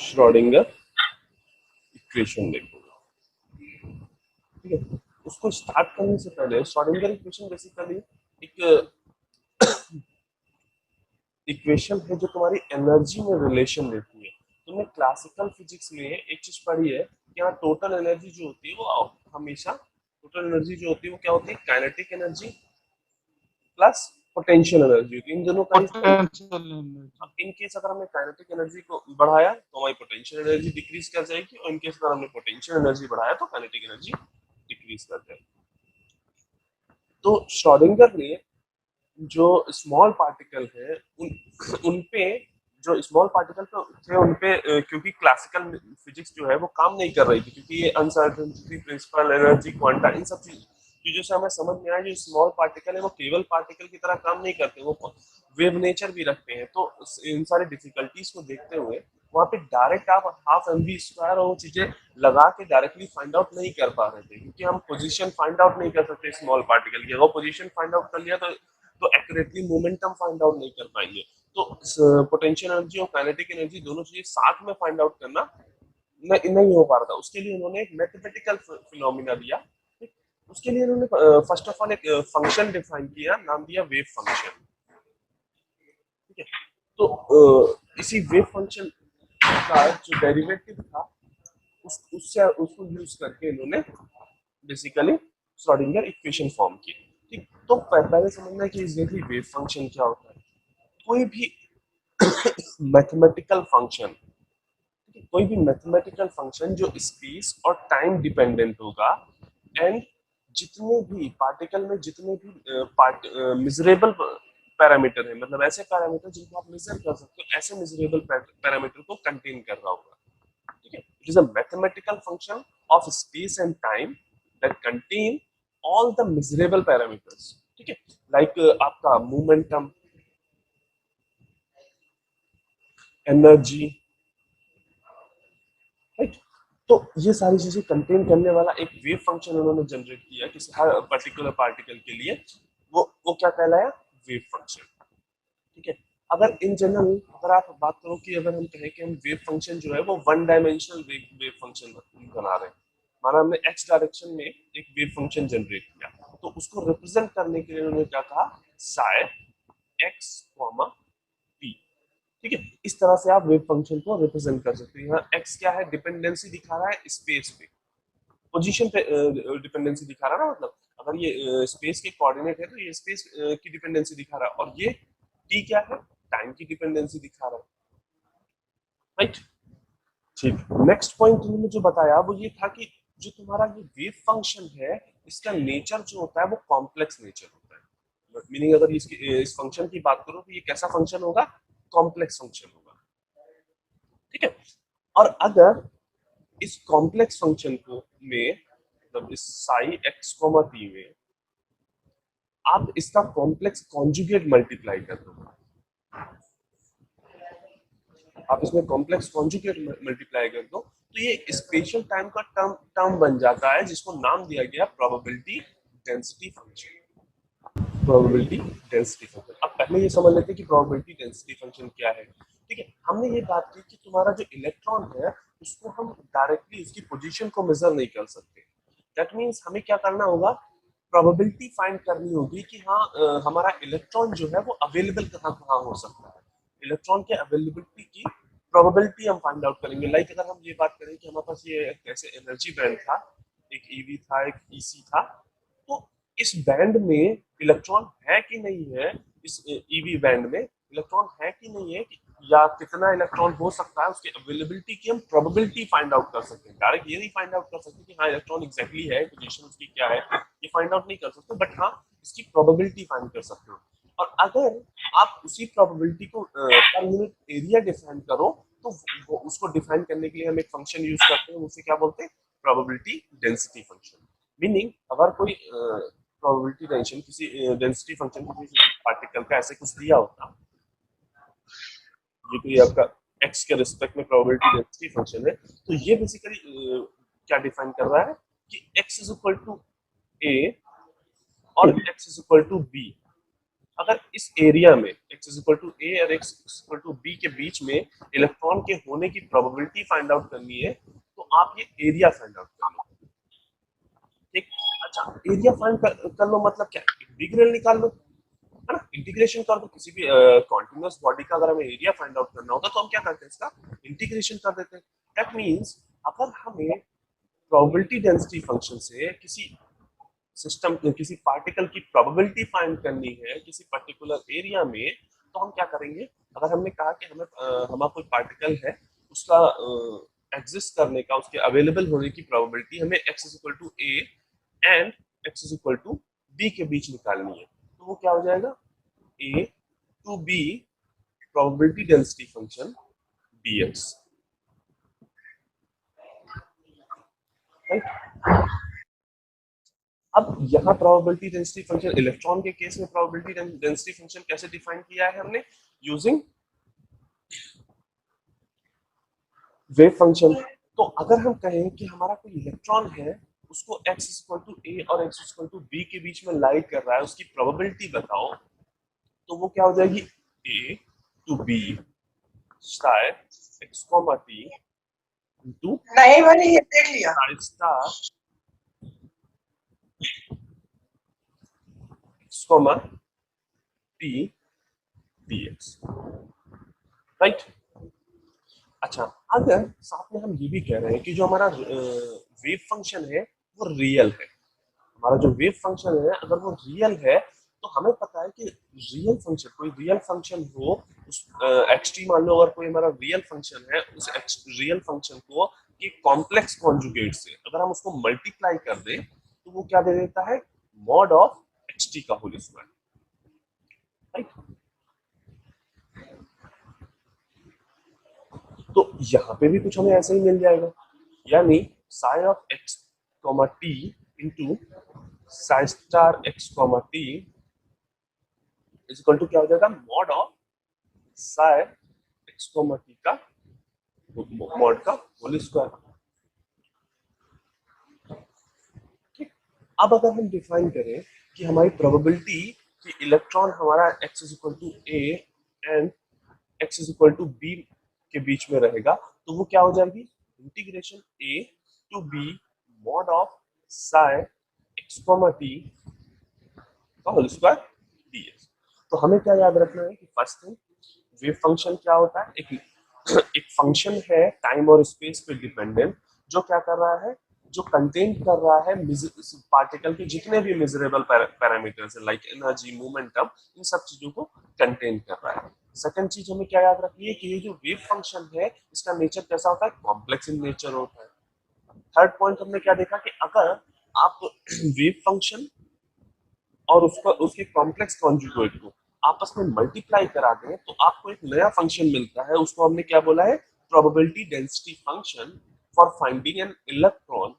Schrodinger equation देखो, ठीक है। उसको स्टार्ट करने से पहले श्रोडिंगर इक्वेशन बेसिकली एक इक्वेशन है जो तुम्हारी एनर्जी में रिलेशन देती है। तुमने क्लासिकल फिजिक्स में एक चीज पढ़ी है कि यहाँ टोटल एनर्जी जो होती है वो हमेशा टोटल एनर्जी जो होती है वो क्या होती है, kinetic energy plus potential energy होती है। इन दोनों का ही पोटेंशियल एनर्जी। इन केस अगर हमने काइनेटिक एनर्जी को बढ़ाया तो हमारी पोटेंशियल एनर्जी डिक्रीज कर जाएगी, और इन केस अगर हमने पोटेंशियल एनर्जी बढ़ाया तो काइनेटिक एनर्जी डिक्रीज कर जाएगी। तो श्रोडिंगर ने जो स्मॉल पार्टिकल है उन पे जो स्मॉल पार्टिकल थे उन पे क्योंकि क्लासिकल फिजिक्स जो है वो काम नहीं कर रही थी, क्योंकि ये अनसर्टेनिटी प्रिंसिपल, एनर्जी, क्वांटा, इन सब चीजों से हमें समझ में आया जो स्मॉल पार्टिकल है वो केवल पार्टिकल की तरह काम नहीं करते, वो वेव नेचर भी रखते हैं। तो इन सारी डिफिकल्टीज को देखते हुए वहां पे डायरेक्ट आप हाफ एम वी स्क्वायर और वो चीजें लगा के डायरेक्टली फाइंड आउट नहीं कर पा रहे थे, क्योंकि हम पोजीशन फाइंड आउट नहीं कर सकते स्मॉल पार्टिकल की। अगर पोजीशन फाइंड आउट कर लिया तो एक्यूरेटली मोमेंटम फाइंड आउट नहीं कर पाएंगे। तो पोटेंशियल एनर्जी और काइनेटिक एनर्जी दोनों चीजें साथ में फाइंड आउट करना नहीं हो पा रहा था। उसके लिए उन्होंने एक मैथमेटिकल फिनोमिना दिया। उसके लिए उन्होंने फर्स्ट ऑफ ऑल एक फंक्शन डिफाइन किया, नाम दिया वेव फंक्शन, ठीक है। तो इसी वेव फंक्शन का जो डेरिवेटिव था उससे उसको यूज करके इन्होंने बेसिकली श्रोडिंगर इक्वेशन फॉर्म की, ठीक। तो पहले समझना है कि एग्जैक्टली वेव फंक्शन क्या होता है। कोई भी मैथमेटिकल फंक्शन, कोई भी मैथमेटिकल फंक्शन जो स्पेस और टाइम डिपेंडेंट होगा, एंड जितने भी पार्टिकल में जितने भी मिजरेबल पैरामीटर है, मतलब ऐसे पैरामीटर जिनको आप मेजर कर सकते हो, ऐसे मिजरेबल पैरामीटर को कंटेन कर रहा होगा, ठीक है। It is a mathematical function of space and time that contain all the miserable parameters, ठीक है। लाइक आपका मोमेंटम, एनर्जी, राइट। तो ये सारी चीजें कंटेन करने वाला एक वेव फंक्शन उन्होंने जनरेट किया किसी हर पर्टिकुलर पार्टिकल के लिए। वो क्या कहलाया, वेव फंक्शन, ठीक है। अगर इन जनरल अगर आप बात करो कि अगर हम कहें कि हम वेव फंक्शन जो है वो वन डायमेंशनल वेव फंक्शन बना रहे हैं, माना हमने एक्स डायरेक्शन में एक वेव फंक्शन जनरेट किया, तो उसको रिप्रेजेंट करने के लिए उन्होंने क्या कहा, साइ एक्स कॉमा पी, ठीक है। इस तरह से आप वेव फंक्शन को रिप्रेजेंट कर सकते हैं। यहाँ एक्स क्या है, डिपेंडेंसी दिखा रहा है स्पेस पे, पोजीशन पे डिपेंडेंसी दिखा रहा है ना, मतलब अगर ये स्पेस के कोऑर्डिनेट है तो ये स्पेस की डिपेंडेंसी दिखा रहा है, और ये टी क्या है, टाइम की डिपेंडेंसी दिखा रहा है, राइट। ठीक, नेक्स्ट पॉइंट उन्होंने जो बताया वो ये था कि जो तुम्हारा ये वेव फंक्शन है इसका नेचर जो होता है वो कॉम्प्लेक्स नेचर होता है। मीनिंग अगर इस फंक्शन की बात करो तो ये कैसा फंक्शन होगा, कॉम्प्लेक्स फंक्शन होगा, ठीक है। और अगर इस कॉम्प्लेक्स फंक्शन को में मतलब इस साई एक्स कॉमा पी में आप इसका कॉम्प्लेक्स कॉन्जुगेट मल्टीप्लाई कर दो, आप इसमें कॉम्प्लेक्स कॉन्जुगेट मल्टीप्लाई कर दो, तो ये स्पेशल टाइम का टर्म बन जाता है जिसको नाम दिया गया probability density function. Probability density function, अब पहले ये समझ लेते हैं कि प्रोबेबिलिटी डेंसिटी फंक्शन क्या है, ठीक है। हमने ये बात की कि तुम्हारा जो इलेक्ट्रॉन है उसको हम डायरेक्टली उसकी पोजीशन को मेजर नहीं कर सकते। दैट मींस हमें क्या करना होगा, प्रोबेबिलिटी फाइंड करनी होगी कि हाँ हमारा इलेक्ट्रॉन जो है वो अवेलेबल कहाँ कहाँ हो सकता है, इलेक्ट्रॉन के अवेलेबिलिटी की प्रोबेबिलिटी हम फाइंड आउट करेंगे। लाइक अगर हम ये बात करें कि हमारे पास ये ऐसे एनर्जी बैंड था, एक ईवी था, एक ईसी था, तो इस बैंड में इलेक्ट्रॉन है कि नहीं है, इस ईवी बैंड में इलेक्ट्रॉन है कि नहीं है, या कितना इलेक्ट्रॉन हो सकता है, उसकी अवेलेबिलिटी की हम प्रोबेबिलिटी फाइंड आउट कर सकते हैं। डायरेक्ट ये नहीं फाइंड आउट कर सकते कि हाँ इलेक्ट्रॉन एग्जैक्टली है, पोजीशन उसकी क्या है, ये फाइंड आउट नहीं कर सकते, बट हाँ इसकी प्रोबेबिलिटी फाइंड कर सकते हो। और अगर आप उसी प्रोबेबिलिटी को पर यूनिट एरिया डिफाइन करो तो उसको डिफाइन करने के लिए हम एक फंक्शन यूज करते हैं, उसे क्या बोलते हैं, प्रोबेबिलिटी डेंसिटी फंक्शन। मीनिंग अगर कोई प्रोबेबिलिटी टेंशन किसी डेंसिटी फंक्शन किसी पार्टिकल का ऐसे कुछ दिया होता, ये कोई आपका एक्स के रिस्पेक्ट में प्रोबेबिलिटी डेंसिटी फंक्शन है, तो ये बेसिकली क्या डिफाइन कर रहा है कि x is equal to a और x is equal to b, अगर इस एरिया में x is equal to a और x is equal to b के बीच में इलेक्ट्रॉन के होने की प्रोबेबिलिटी फाइंड आउट करनी है, तो आप ये एरिया फाइंड आउट कर लो। ठीक, अच्छा एरिया फाइंड कर लो मतलब क्या, इंटीग्रल निकाल लो, है ना, इंटीग्रेशन कर दो। किसी भी कॉन्टिन्यूअस बॉडी का अगर हमें एरिया फाइंड आउट करना होगा तो हम क्या करते हैं, इसका इंटीग्रेशन कर देते हैं। दैट मींस अगर हमें प्रोबेबिलिटी डेंसिटी फंक्शन से किसी सिस्टम, किसी पार्टिकल की प्रोबेबिलिटी फाइंड करनी है किसी पर्टिकुलर एरिया में, तो हम क्या करेंगे, अगर हमने कहा कि हमें हमारा कोई पार्टिकल है उसका एग्जिस्ट करने का, उसके अवेलेबल होने की प्रोबेबिलिटी हमें x is equal to a and x is equal to b के बीच निकालनी है, तो वो क्या हो जाएगा, a to b probability density function dx, right. अब यहाँ प्रोबेबिलिटी डेंसिटी फंक्शन, इलेक्ट्रॉन के केस में प्रोबेबिलिटी डेंसिटी फंक्शन कैसे डिफाइन किया है हमने, यूजिंग वेव फंक्शन। तो अगर हम कहें कि हमारा कोई इलेक्ट्रॉन है, उसको x इक्वल टू ए और x इक्वल टू बी के बीच में लाई कर रहा है, उसकी प्रोबेबिलिटी बताओ, तो वो क्या हो जाएगी, a to b star x comma t into नहीं मैंने ये देख लिया। Star x comma t dx, right. अच्छा, अगर साथ में हम ये भी कह रहे हैं कि जो हमारा वेव फंक्शन है वो रियल है, हमारा जो वेव फंक्शन है अगर वो रियल है, तो हमें पता है कि रियल फंक्शन, कोई रियल फंक्शन हो, उस एक्सटी मान लो, अगर कोई हमारा रियल फंक्शन है, उस रियल फंक्शन को कि कॉम्प्लेक्स कॉन्जुगेट से अगर हम उसको मल्टीप्लाई कर दें, तो वो क्या दे देता है, मॉड ऑफ एक्सटी का होल स्क्वायर, राइट। तो यहाँ पे भी कुछ हमें ऐसे ही मिल जाएगा, यानी psi of x comma t into psi star x comma t is equal to क्या हो जाएगा, mod of psi x comma t का मॉड का होल स्क्वायर। ठीक, अब अगर हम डिफाइन करें कि हमारी प्रोबेबिलिटी कि इलेक्ट्रॉन हमारा x is equal to a and x is equal to b के बीच में रहेगा, तो वो क्या हो जाएगी, integration a to b mod of psi x comma t का होल स्क्वायर dx। तो हमें क्या याद रखना है कि फर्स्ट थिंग, वेव फंक्शन क्या होता है, एक एक फंक्शन है टाइम और स्पेस पे डिपेंडेंट, जो क्या कर रहा है, जो कंटेन कर रहा है पार्टिकल के जितने भी मेजरेबल पैरामीटर्स है, लाइक एनर्जी, मोमेंटम, इन सब चीजों को कंटेन कर रहा है। सेकंड चीज हमें क्या याद रखनी है कि ये जो वेव फंक्शन है इसका नेचर कैसा होता है, कॉम्प्लेक्स इन नेचर होता है। थर्ड पॉइंट हमने क्या देखा कि अगर आप वेव फंक्शन और उसका उसके कॉम्प्लेक्स कॉन्जुगेट को आपस में मल्टीप्लाई करा दें, तो आपको एक नया फंक्शन मिलता है, उसको हमने क्या बोला है, probability density function for finding an electron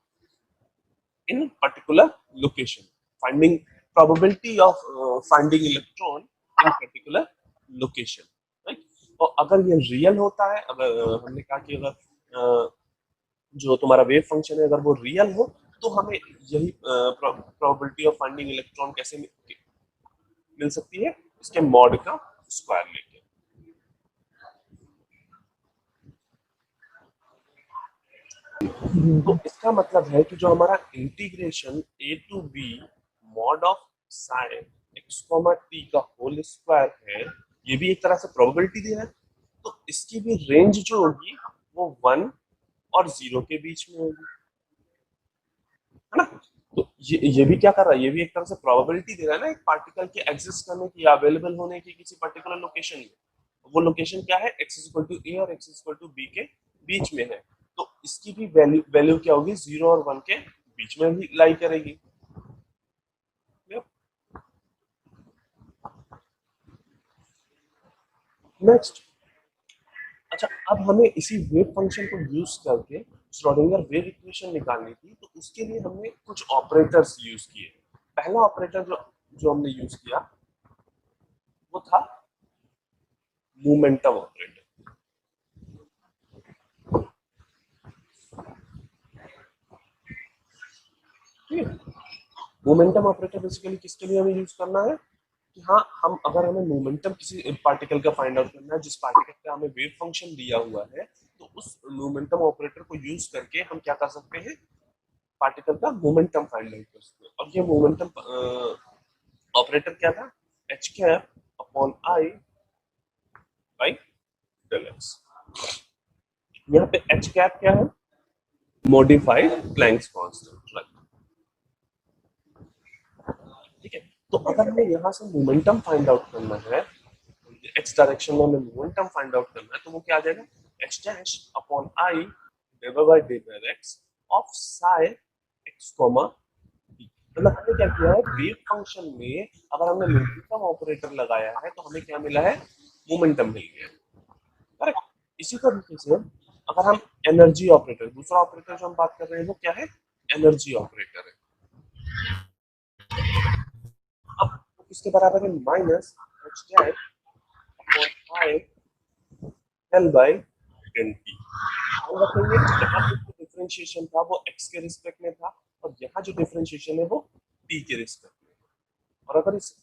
in particular location, finding probability of finding electron in particular location, right. और अगर ये रियल होता है, अगर हमने कहा कि अगर जो तुम्हारा वेव फंक्शन है अगर वो रियल हो, तो हमें यही प्रोबेबिलिटी ऑफ फाइंडिंग इलेक्ट्रॉन कैसे मिल सकती है, इसके मॉड का स्क्वायर लेके। तो इसका मतलब है कि जो हमारा integration a to b mod of sine x comma t का होल स्क्वायर है, ये भी एक तरह से प्रोबेबिलिटी दे रहा है, तो इसकी भी रेंज जो होगी वो 1 और 0 के बीच में होगी, है ना। तो ये भी क्या कर रहा है, ये भी एक तरह से प्रोबेबिलिटी दे रहा है ना, एक पार्टिकल के एग्जिस्ट करने की या अवेलेबल होने की किसी पर्टिकुलर लोकेशन में। वो लोकेशन क्या है, x इक्वल टू ए और x इक्वल टू बी के बीच में है, तो इसकी भी वैल्यू वैल्यू क्या होगी, 0 और 1 के बीच में भी लाई करेगी। नेक्स्ट, अच्छा अब हमें इसी वेव फंक्शन को यूज करके श्रोडिंगर वेव इक्वेशन निकालनी थी, तो उसके लिए हमने कुछ ऑपरेटर्स यूज किए। पहला ऑपरेटर जो जो हमने यूज किया वो था मोमेंटम ऑपरेटर। ठीक है, मोमेंटम ऑपरेटर बेसिकली किसके लिए हमें यूज करना है, कि हाँ हम अगर हमें मोमेंटम किसी पार्टिकल का फाइंड आउट करना है जिस पार्टिकल का हमें वेव फंक्शन दिया हुआ है, तो उस मोमेंटम ऑपरेटर को यूज करके हम क्या कर सकते हैं, पार्टिकल का मोमेंटम फाइंड आउट कर सकते हैं। और ये मोमेंटम ऑपरेटर क्या था, h cap upon i by del x. यहाँ पे एच कैप क्या है, मॉडिफाइड प्लैंक्स कांस्टेंट, राइट। ठीक है, तो अगर हमें यहाँ से मोमेंटम फाइंड आउट करना है, एक्स डायरेक्शन में हमें मोमेंटम फाइंड आउट करना है, तो वो क्या आ जाएगा, h dash upon i divide by d by x of psi x comma d. मतलब हमने क्या किया है, वेव फंक्शन में अगर हमने मोमेंटम ऑपरेटर लगाया है तो हमें क्या मिला है, मोमेंटम मिल गया, करेक्ट। इसी तरीके से अगर हम एनर्जी ऑपरेटर, दूसरा ऑपरेटर जो हम बात कर रहे हैं वो क्या है, एनर्जी ऑपरेटर है। अब किसके बराबर है, minus h dash upon i l by del t. ध्यान रखेंगे यहाँ पे जो डिफरेंशिएशन था वो x के रिस्पेक्ट में था, और यहाँ जो डिफरेंशिएशन है वो t के रिस्पेक्ट में। और अगर इस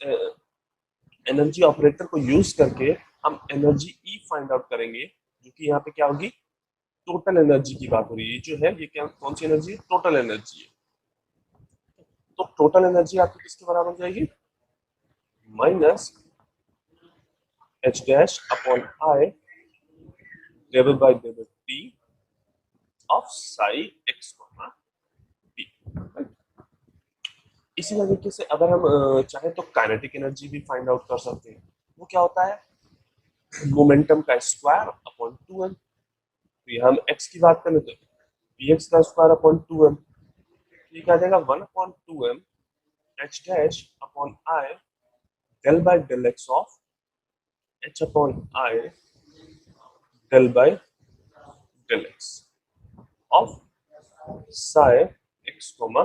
एनर्जी ऑपरेटर को यूज करके हम एनर्जी E फाइंड आउट करेंगे, जो कि यहाँ पे क्या होगी, टोटल एनर्जी की बात हो रही है, जो है ये क्या, कौन सी एनर्जी है, टोटल एनर्जी है। तो टोटल एनर्जी आपकी किसके बराबर हो जाएगी, minus h dash upon i divide bye T of psi x comma T. इसी तरीके से अगर हम चाहे तो काइनेटिक एनर्जी भी फाइंड आउट कर सकते हैं। वो क्या होता है, मोमेंटम का स्क्वायर अपॉन 2m। तो हम x की बात करें तो px का स्क्वायर अपॉन 2m, ये क्या आ जाएगा 1/2m h dash upon i del by del x of h upon i del by del x of psi x comma.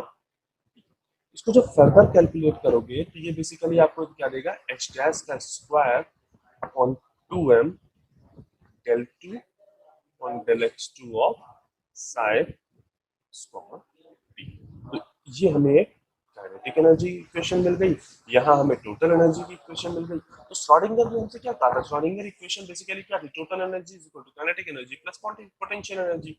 इसको जब फर्दर कैलकुलेट करोगे तो ये बेसिकली आपको क्या देगा, h डैश का square upon 2m del 2 on del x2 of psi comma t। तो ये हमें काइनेटिक एनर्जी इक्वेशन मिल गई, यहाँ हमें टोटल एनर्जी की इक्वेशन मिल गई। तो श्रोडिंगर ने हमसे क्या कहा था, श्रोडिंगर इक्वेशन बेसिकली क्या थी, total energy is equal to kinetic energy plus potential energy.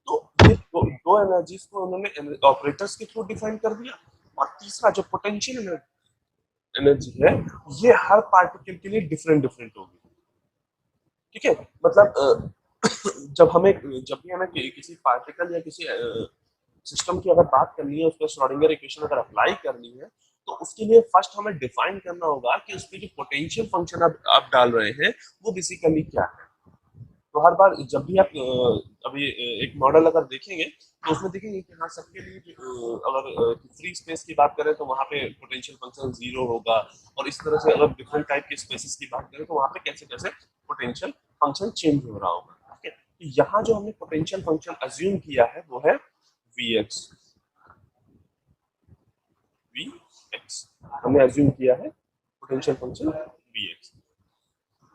तो ये दो एनर्जीज को उन्होंने ऑपरेटर्स के थ्रू डिफाइन कर दिया। और तीसरा जो पोटेंशियल एनर्जी है, ये हर पार्टिकल के लिए डिफरेंट डिफरेंट होगी। ठीक है, मतलब जब भी हमें किसी पार्टिकल या किसी सिस्टम की अगर बात करनी है, उस पर श्रोडिंगर इक्वेशन अगर अप्लाई करनी है, तो उसके लिए फर्स्ट हमें डिफाइन करना होगा कि उसमें जो पोटेंशियल फंक्शन आप डाल रहे हैं वो बेसिकली क्या है। तो हर बार जब भी आप अभी एक मॉडल अगर देखेंगे तो उसमें देखेंगे कि हाँ सबके लिए अगर फ्री स्पेस की बात करें तो वहाँ पे पोटेंशियल फंक्शन 0 होगा, और इस तरह से अगर डिफरेंट टाइप के स्पेसेस की बात करें तो वहाँ पे कैसे कैसे पोटेंशियल फंक्शन चेंज हो रहा होगा। ठीक है, तो यहाँ जो हमने पोटेंशियल फंक्शन अज्यूम किया है वो है वी एक्स। हमने अज्यूम किया है पोटेंशियल फंक्शन वी एक्स।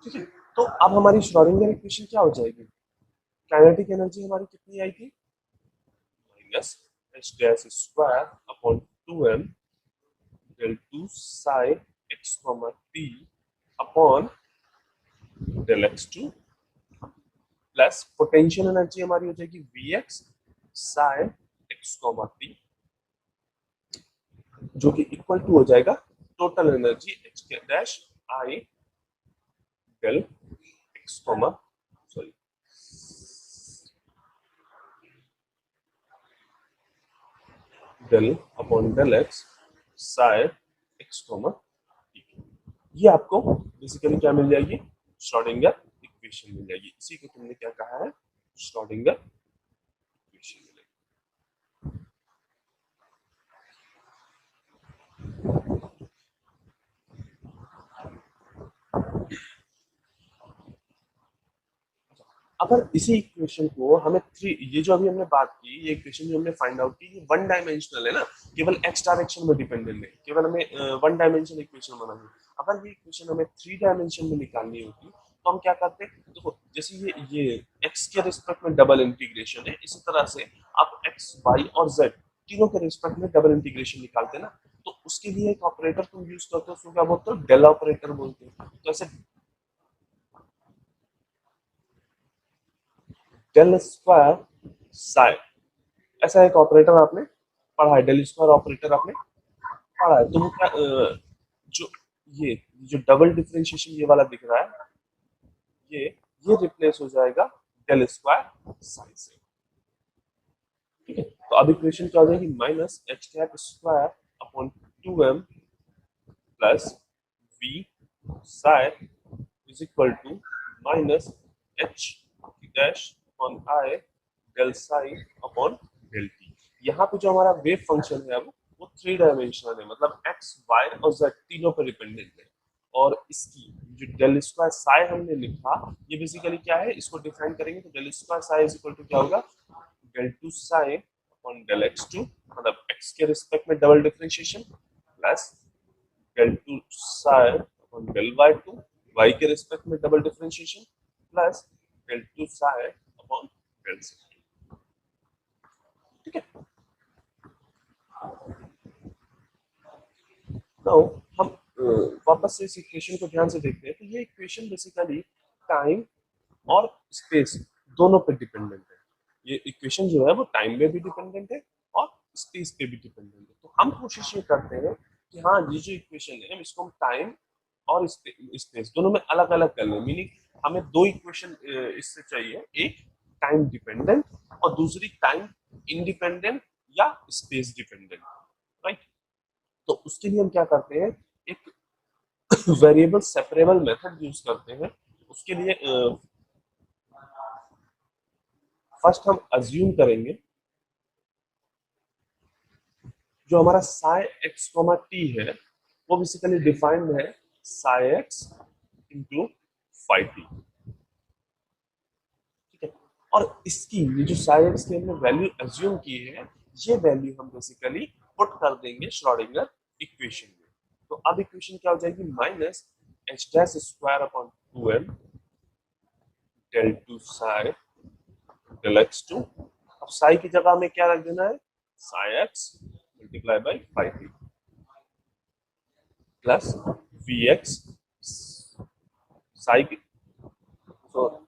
ठीक है, तो अब हमारी श्रोडिंगर इक्वेशन क्या हो जाएगी, काइनेटिक एनर्जी हमारी कितनी आई थी, minus h dash square upon 2m del 2 psi x comma t upon del x2 plus potential energy हमारी हो जाएगी V x psi x comma t, जो कि इक्वल टू हो जाएगा total energy h dash i del x comma sorry del upon del x psi x comma t. ये आपको basically क्या मिल जाएगी, श्रोडिंगर इक्वेशन मिल जाएगी। इसी को तुमने क्या कहा है, श्रोडिंगर इक्वेशन मिलेगी। अगर इसी इक्वेशन को हमें थ्री, ये जो अभी हमने बात की, ये इक्वेशन जो हमने फाइंड आउट की, ये वन डायमेंशनल है ना, केवल एक्स डायरेक्शन में डिपेंडेंट है, केवल हमें वन डायमेंशनल इक्वेशन बनानी है। अगर ये इक्वेशन हमें थ्री डायमेंशन में निकालनी होती तो हम क्या करते हैं, देखो जैसे ये एक्स के रिस्पेक्ट में डबल इंटीग्रेशन है, इसी तरह से आप एक्स वाई और जेड तीनों के रिस्पेक्ट में डबल इंटीग्रेशन निकालते हैं ना। तो उसके लिए एक ऑपरेटर तुम यूज करते हो, उसको क्या बोलते हो, डेल ऑपरेटर बोलते हो। तो ऐसे डेल स्क्वायर साई, ऐसा एक ऑपरेटर आपने पढ़ा है, डेल स्क्वायर ऑपरेटर आपने पढ़ा है। तो वो क्या जो ये जो डबल डिफरेंशिएशन ये वाला दिख रहा है, ये ये रिप्लेस हो जाएगा डेल स्क्वायर साई से। ठीक है, तो अब इक्वेशन क्या हो जाएगी, minus h cap square upon 2m plus V psi is equal to minus h dash upon i del psi upon del t. यहाँ पे जो हमारा वेव फंक्शन है अब वो थ्री डायमेंशनल है, मतलब एक्स वाई और जेड तीनों पर डिपेंडेंट है। और इसकी जो डेल स्क्वायर साई हमने लिखा, ये बेसिकली क्या है, इसको डिफाइन करेंगे तो del square psi is equal to क्या होगा, del two psi upon del x two, मतलब एक्स के रिस्पेक्ट में double differentiation, plus del two psi upon del y two, y के रिस्पेक्ट में double differentiation, plus del two psi upon del c. ठीक है, तो हम वापस से इस इक्वेशन को ध्यान से देखते हैं। तो ये इक्वेशन बेसिकली टाइम और स्पेस दोनों पे डिपेंडेंट है। ये इक्वेशन जो है वो टाइम पे भी डिपेंडेंट है और स्पेस पे भी डिपेंडेंट है। तो हम कोशिश ये करते हैं कि हाँ, ये जो इक्वेशन है इसको हम टाइम और स्पेस दोनों में अलग अलग कर लें। मीनिंग हमें दो इक्वेशन इससे चाहिए, एक टाइम डिपेंडेंट और दूसरी टाइम इंडिपेंडेंट या स्पेस डिपेंडेंट, राइट। तो उसके लिए हम क्या करते हैं, एक वेरिएबल सेपरेबल मेथड यूज करते हैं। उसके लिए फर्स्ट हम अज्यूम करेंगे जो हमारा साई एक्स कोमा टी है वो बेसिकली डिफाइंड है psi x into five T. ठीक है, और इसकी ये जो साई एक्स की हमने वैल्यू अज्यूम की है, ये वैल्यू हम बेसिकली पुट कर देंगे श्रोडिंगर इक्वेशन में। तो अब इक्वेशन क्या हो जाएगी, minus h dash square upon two m del two psi del x two. अब साई की जगह में क्या रख देना है, psi x multiply by five t plus V x psi की, तो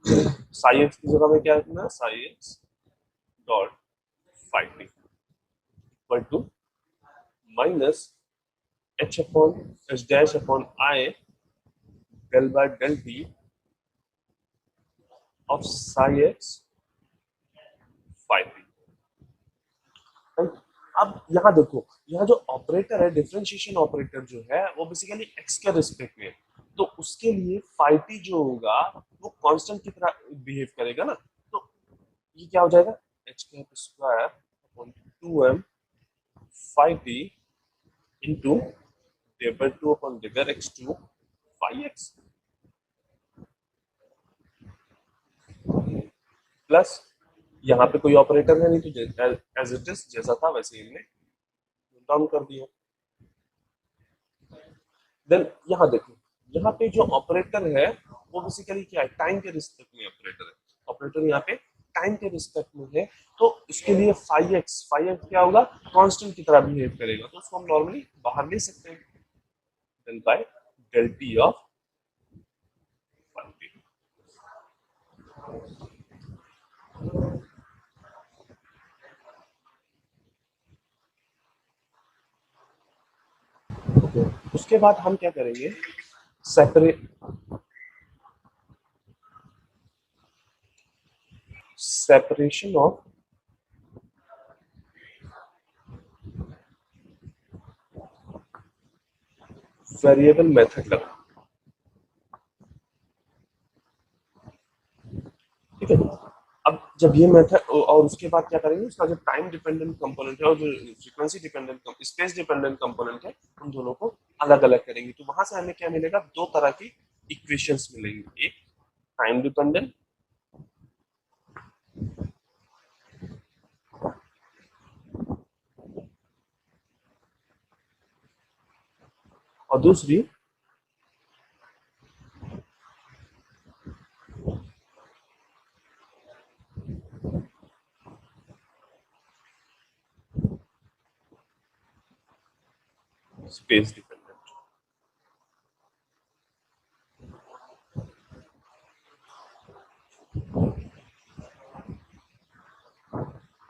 साई एक्स की जगह में क्या रखना है, psi x dot five t equal to minus h upon h dash upon i del by del t of psi x five t. अब यहाँ देखो, यहाँ जो ऑपरेटर है डिफरेंशिएशन ऑपरेटर जो है वो बेसिकली एक्स के रिस्पेक्ट में है। तो उसके लिए फाइव टी जो होगा वो कांस्टेंट की तरह बिहेव करेगा ना। तो ये क्या हो जाएगा, h cap square upon two m five t into table two upon digger x two five x plus यहाँ पे कोई ऑपरेटर है नहीं, तो एज इट इज जैसा था वैसे ही हमने डाउन कर दिया। देन यहाँ देखो, यहाँ पे जो ऑपरेटर है वो बेसिकली क्या है, टाइम के रिस्पेक्ट में ऑपरेटर है। ऑपरेटर यहाँ पे टाइम के रिस्पेक्ट में है, तो इसके लिए फाइव एक्स क्या होगा, कांस्टेंट की तरह बिहेव करेगा। तो उसको हम नॉर्मली बाहर ले सकते हैं, del by del t of five t. उसके बाद हम क्या करेंगे, separate separation of variable method लगा। ठीक है, अब जब ये मेथड और उसके बाद क्या करेंगे, उसका जो टाइम डिपेंडेंट कंपोनेंट है और जो frequency dependent space dependent component है उन दोनों को अलग अलग करेंगे। तो वहां से हमें क्या मिलेगा, दो तरह की इक्वेशंस मिलेंगी, एक टाइम डिपेंडेंट और दूसरी स्पेस डिपेंडेंट।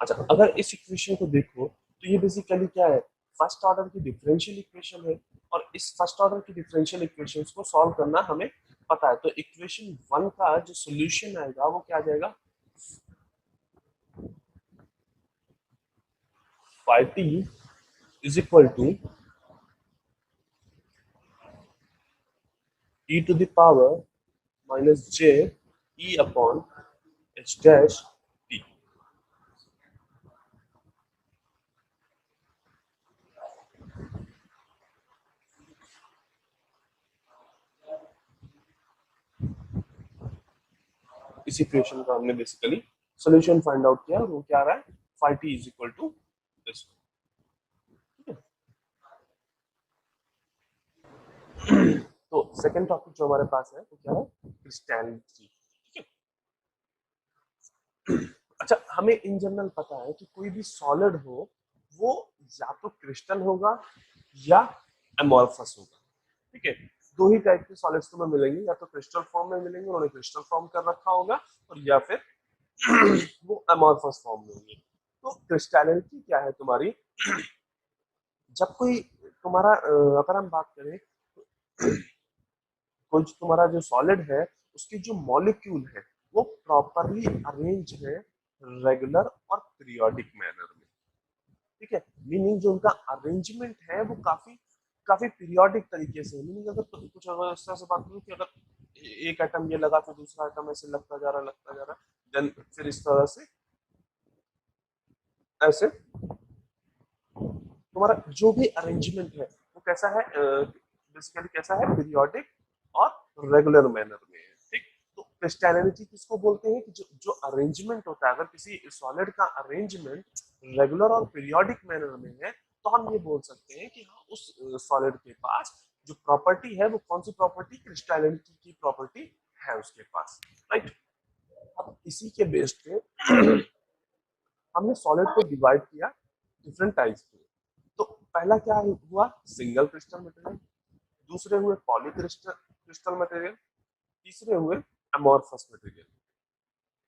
अच्छा, अगर इस इक्वेशन को देखो तो ये बेसिकली क्या है, फर्स्ट ऑर्डर की डिफरेंशियल इक्वेशन है, और इस फर्स्ट ऑर्डर की डिफरेंशियल इक्वेशंस को सॉल्व करना हमें पता है। तो इक्वेशन वन का जो सोल्यूशन आएगा वो क्या आ जाएगा, five t is equal to e to the power minus j e upon h dash t। इस इक्वेशन का हमने बेसिकली सॉल्यूशन फाइंड आउट किया, वो क्या आ रहा है, five t is equal to this. तो सेकंड टॉपिक जो हमारे पास है वो क्या है, क्रिस्टैलिटी। ठीक है। अच्छा, हमें इन जनरल पता है कि कोई भी सॉलिड हो वो या तो क्रिस्टल होगा या एमोर्फस होगा। ठीक है, दो ही टाइप के सॉलिड्स तुम्हें मिलेंगे, या तो क्रिस्टल फॉर्म में मिलेंगे, उन्होंने क्रिस्टल फॉर्म कर रखा होगा, और या फिर वो एमोर्फस फॉर्म में होंगे। तो क्रिस्टैलिटी क्या है तुम्हारी, जब कोई तुम्हारा अगर हम बात करें कोई तुम्हारा जो सॉलिड है उसकी जो मॉलिक्यूल है वो प्रॉपरली अरेंज है रेगुलर और पीरियोडिक मैनर में। ठीक है, मीनिंग जो उनका अरेंजमेंट है वो काफी काफी पीरियोडिक तरीके से, मीनिंग अगर तो कुछ अगर इस तरह से बात करूं कि अगर एक एटम ये लगा तो दूसरा एटम ऐसे लगता जा रहा देन फिर इस तरह से ऐसे तुम्हारा जो भी अरेंजमेंट है वो कैसा है, बेसिकली कैसा है, पीरियोडिक और रेगुलर मैनर में है। ठीक, तो क्रिस्टैलिटी किसको बोलते हैं कि जो जो अरेंजमेंट होता है, अगर किसी सॉलिड का अरेंजमेंट रेगुलर और पीरियोडिक मैनर में है तो हम ये बोल सकते हैं कि हाँ उस सॉलिड के पास जो प्रॉपर्टी है वो कौन सी प्रॉपर्टी, क्रिस्टैलिटी की प्रॉपर्टी है उसके पास। राइट, अब इसी के बेस पे हमने सॉलिड को डिवाइड किया डिफरेंट टाइप्स में। तो पहला क्या हुआ, सिंगल क्रिस्टल मटेरियल, दूसरे हुए पॉलीक्रिस्टल क्रिस्टल मटेरियल, तीसरे हुए अमोर्फस मटेरियल।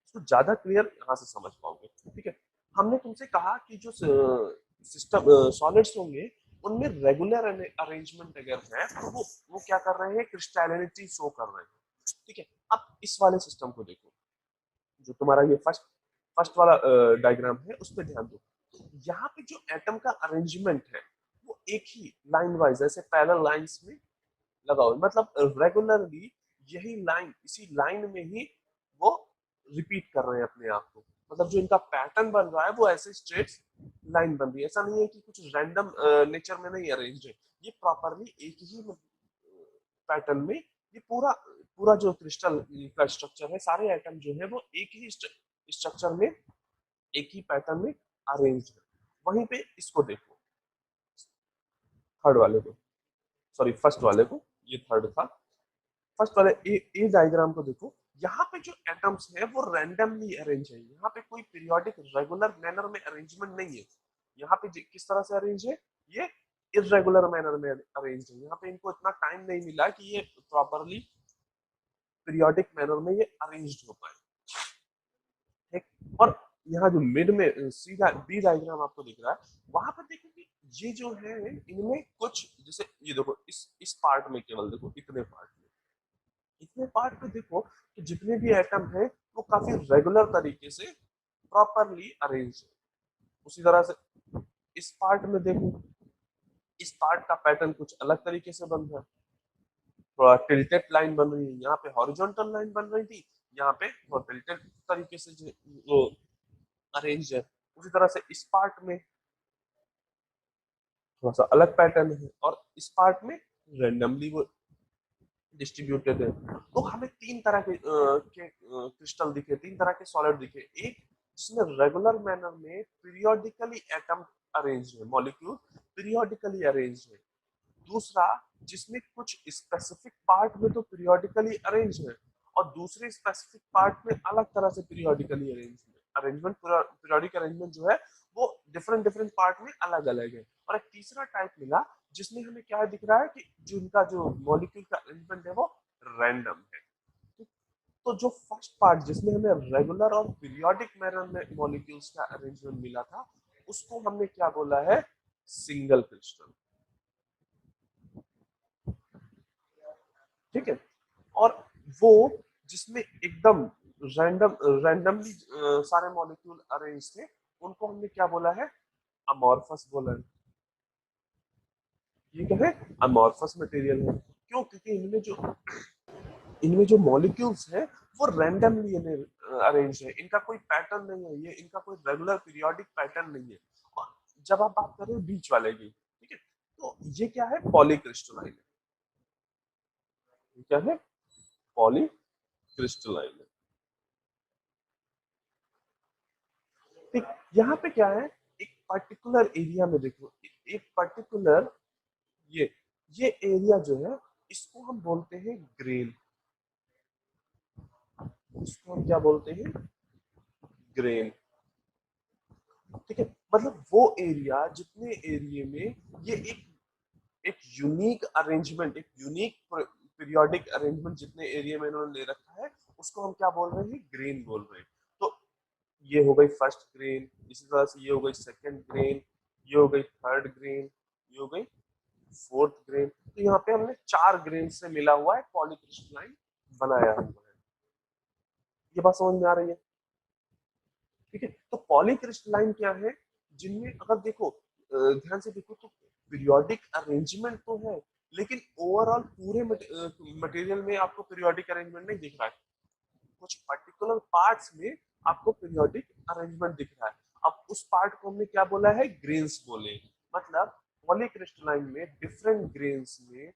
इसको ज्यादा क्लियर यहाँ से समझ पाओगे। ठीक है, हमने तुमसे कहा कि जो सिस्टम सॉलिड्स होंगे उनमें रेगुलर अरेंजमेंट अगर है तो वो क्या कर रहे हैं, क्रिस्टैलिटी शो कर रहे हैं। ठीक है, अब इस वाले सिस्टम को देखो, जो तुम्हारा ये फर्स्ट फर्स्ट वाला डायग्राम है उस पर ध्यान दो। यहाँ पे जो एटम का अरेंजमेंट है वो एक ही लाइन वाइज ऐसे पैरेलल लाइंस में लगा हुआ है, मतलब रेगुलरली यही लाइन इसी लाइन में ही वो रिपीट कर रहे हैं अपने आप को, मतलब जो इनका पैटर्न बन रहा है वो ऐसे स्ट्रेट लाइन बन रही है। ऐसा नहीं है कि कुछ रैंडम नेचर में नहीं अरेंज है, ये प्रॉपरली एक ही पैटर्न में ये पूरा पूरा जो क्रिस्टल का स्ट्रक्चर है, सारे एटम जो है वो एक ही स्ट्रक्चर में एक ही पैटर्न में अरेंज है। वहीं पे इसको देखो, थर्ड वाले को, सॉरी फर्स्ट वाले को, ये थर्ड था, फर्स्ट वाले ए डायग्राम को देखो। यहाँ पे जो एटम्स है वो रैंडमली अरेंज है, यहाँ पे कोई पीरियोडिक रेगुलर मैनर में अरेंजमेंट नहीं है। यहाँ पे किस तरह से अरेंज है, ये इरेगुलर मैनर में अरेंज है। यहाँ पे इनको इतना टाइम नहीं मिला कि ये प्रॉपरली पीरियोडिक मैनर में ये अरेंज्ड हो पाए। ठीक, और यहाँ जो मिड में सीधा बी डायग्राम आपको दिख रहा है, वहां पर देखो कि ये जो है इनमें कुछ, जैसे ये देखो इस पार्ट में केवल देखो, इतने पार्ट पे देखो कि जितने भी एटम है वो काफी रेगुलर तरीके से प्रॉपरली अरेंज है। उसी तरह से इस पार्ट में देखो, इस पार्ट का पैटर्न कुछ अलग तरीके से बन रहा है, थोड़ा टिल्टेड लाइन बन रही है, यहाँ पे हॉरिजॉन्टल लाइन बन रही थी, यहाँ पे थोड़ा टिल्टेड तरीके से जो वो अरेंज है। उसी तरह से इस पार्ट में थोड़ा सा अलग पैटर्न है, और इस पार्ट में रेंडमली वो डिस्ट्रीब्यूटेड है। तो हमें तीन तरह के क्रिस्टल दिखे, तीन तरह के सॉलिड दिखे। एक जिसमें रेगुलर मैनर में पीरियोडिकली एटम अरेंज है, मॉलिक्यूल पीरियोडिकली अरेंज है। दूसरा जिसमें कुछ स्पेसिफिक पार्ट में तो पीरियोडिकली अरेंज है, और दूसरे स्पेसिफिक पार्ट में अलग तरह से पीरियोडिकली अरेंजमेंट पीरियोडिक अरेंजमेंट जो है वो डिफरेंट डिफरेंट पार्ट में अलग अलग है। और एक तीसरा टाइप मिला जिसमें हमें क्या दिख रहा है कि जो उनका जो मॉलिक्यूल का अरेंजमेंट है वो रैंडम है। तो जो फर्स्ट पार्ट जिसमें हमें रेगुलर और पीरियोडिक मैनर में मॉलिक्यूल्स का अरेंजमेंट मिला था, उसको हमने क्या बोला है, सिंगल क्रिस्टल। ठीक है। और वो जिसमें एकदम रैंडमली सारे मॉलिक्यूल अरेंज थे, उनको हमने क्या बोला है, अमॉर्फस बोला है। ये क्या है, अमॉर्फस मटेरियल है। क्यों? क्योंकि इनमें जो मॉलिक्यूल्स है वो रैंडमली अरेंज है, इनका कोई पैटर्न नहीं है, ये इनका कोई रेगुलर पीरियोडिक पैटर्न नहीं है। और जब आप बात कर रहे हो बीच वाले की, ठीक है, तो ये क्या है, पॉलीक्रिस्टलाइन है। क्या है, पॉलीक्रिस्टलाइन है। ठीक। यहाँ पे क्या है, एक पर्टिकुलर एरिया में देखो, एक पर्टिकुलर ये ये एरिया जो है, इसको हम बोलते हैं ग्रेन। इसको हम क्या बोलते हैं, ग्रेन। ठीक है। मतलब वो एरिया, जितने एरिया में ये एक यूनिक अरेंजमेंट, एक यूनिक पीरियोडिक अरेंजमेंट जितने एरिया में इन्होंने ले रखा है, उसको हम क्या बोल रहे हैं, ग्रेन बोल रहे हैं। तो ये हो गई फर्स्ट ग्रेन, इसी तरह से ये हो गई सेकंड ग्रेन, ये हो गई थर्ड ग्रेन, ये हो गई फोर्थ ग्रेन। तो यहाँ पे हमने 4 ग्रेन से मिला हुआ है पॉलीक्रिस्टलाइन बनाया हुआ है। ये बात समझ में आ रही है? ठीक है। तो पॉलीक्रिस्टलाइन क्या है, जिनमें अगर देखो ध्यान से देखो तो पीरियोडिक अरेंजमेंट तो है, लेकिन ओवरऑल पूरे मटेरियल में आपको पीरियोडिक अरेंजमेंट नहीं दिख रहा है। कुछ पर्टिकुलर पार्ट्स में आपको पीरियोडिक अरेंजमेंट दिख रहा है। अब उस पार्ट को हमने क्या बोला है, ग्रेन्स बोले। मतलब पॉलीक्रिस्टलाइन में डिफरेंट ग्रेन्स में